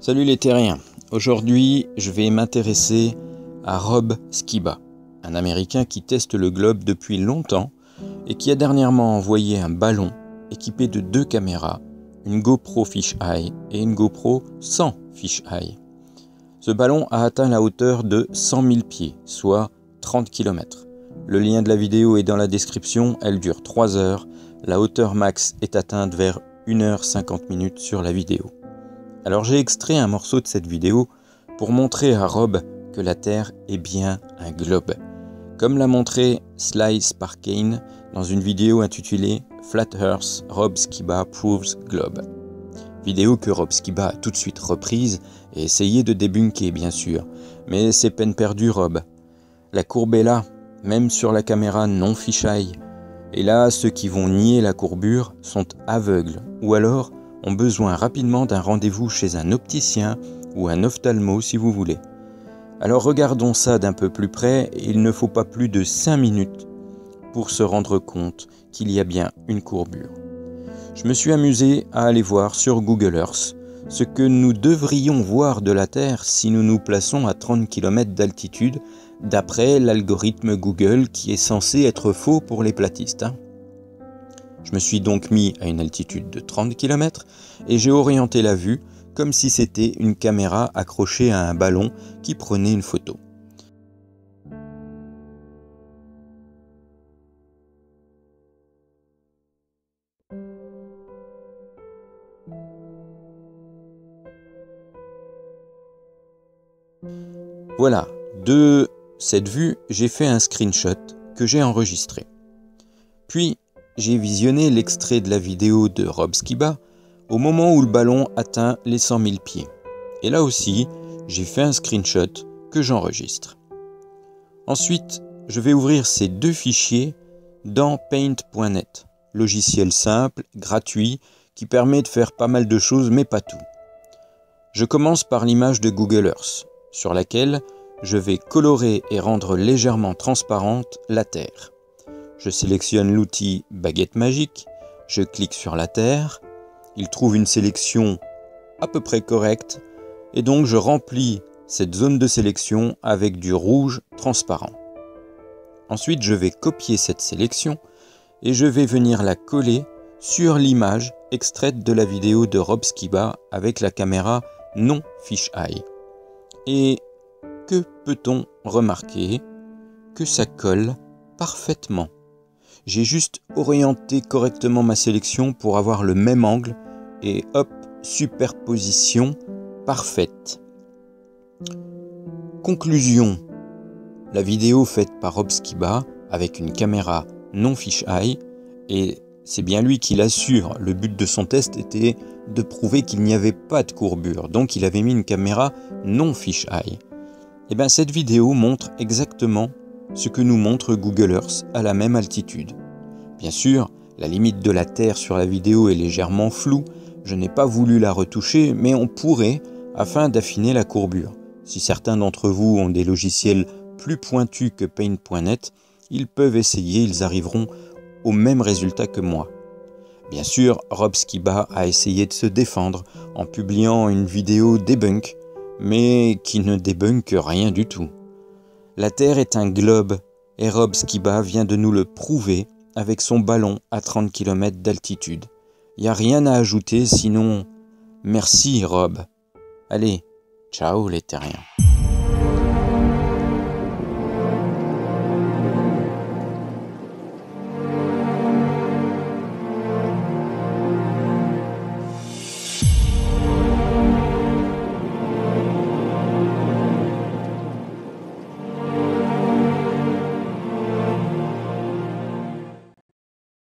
Salut les terriens, aujourd'hui je vais m'intéresser à Rob Skiba, un Américain qui teste le globe depuis longtemps et qui a dernièrement envoyé un ballon équipé de 2 caméras, une GoPro Fisheye et une GoPro sans Fisheye. Ce ballon a atteint la hauteur de 100 000 pieds, soit 30 km. Le lien de la vidéo est dans la description, elle dure 3 heures, la hauteur max est atteinte vers 1h50 sur la vidéo. Alors j'ai extrait un morceau de cette vidéo pour montrer à Rob que la Terre est bien un globe, comme l'a montré Sly Sparkane dans une vidéo intitulée Flat Earth, Rob Skiba Proves Globe. Vidéo que Rob Skiba a tout de suite reprise et essayé de débunker bien sûr, mais c'est peine perdue Rob. La courbe est là, même sur la caméra non fisheye, et là ceux qui vont nier la courbure sont aveugles ou alors ont besoin rapidement d'un rendez-vous chez un opticien ou un ophtalmo si vous voulez. Alors regardons ça d'un peu plus près, et il ne faut pas plus de 5 minutes pour se rendre compte qu'il y a bien une courbure. Je me suis amusé à aller voir sur Google Earth ce que nous devrions voir de la Terre si nous nous plaçons à 30 km d'altitude, d'après l'algorithme Google qui est censé être faux pour les platistes. Je me suis donc mis à une altitude de 30 km et j'ai orienté la vue comme si c'était une caméra accrochée à un ballon qui prenait une photo. Voilà, de cette vue, j'ai fait un screenshot que j'ai enregistré. Puis, j'ai visionné l'extrait de la vidéo de Rob Skiba au moment où le ballon atteint les 100 000 pieds. Et là aussi, j'ai fait un screenshot que j'enregistre. Ensuite, je vais ouvrir ces 2 fichiers dans Paint.net, logiciel simple, gratuit, qui permet de faire pas mal de choses, mais pas tout. Je commence par l'image de Google Earth, sur laquelle je vais colorer et rendre légèrement transparente la Terre. Je sélectionne l'outil baguette magique, je clique sur la Terre, il trouve une sélection à peu près correcte et donc je remplis cette zone de sélection avec du rouge transparent. Ensuite je vais copier cette sélection et je vais venir la coller sur l'image extraite de la vidéo de Rob Skiba avec la caméra non fisheye. Et que peut-on remarquer? Que ça colle parfaitement. J'ai juste orienté correctement ma sélection pour avoir le même angle et hop, superposition parfaite. Conclusion, la vidéo faite par Rob Skiba avec une caméra non fisheye, et c'est bien lui qui l'assure, le but de son test était de prouver qu'il n'y avait pas de courbure, donc il avait mis une caméra non fisheye. Et bien cette vidéo montre exactement ce que nous montre Google Earth à la même altitude. Bien sûr, la limite de la Terre sur la vidéo est légèrement floue, je n'ai pas voulu la retoucher, mais on pourrait afin d'affiner la courbure. Si certains d'entre vous ont des logiciels plus pointus que Paint.net, ils peuvent essayer, ils arriveront au même résultat que moi. Bien sûr, Rob Skiba a essayé de se défendre en publiant une vidéo debunk, mais qui ne débunk rien du tout. La Terre est un globe et Rob Skiba vient de nous le prouver avec son ballon à 30 km d'altitude. Il n'y a rien à ajouter sinon merci Rob. Allez, ciao les terriens.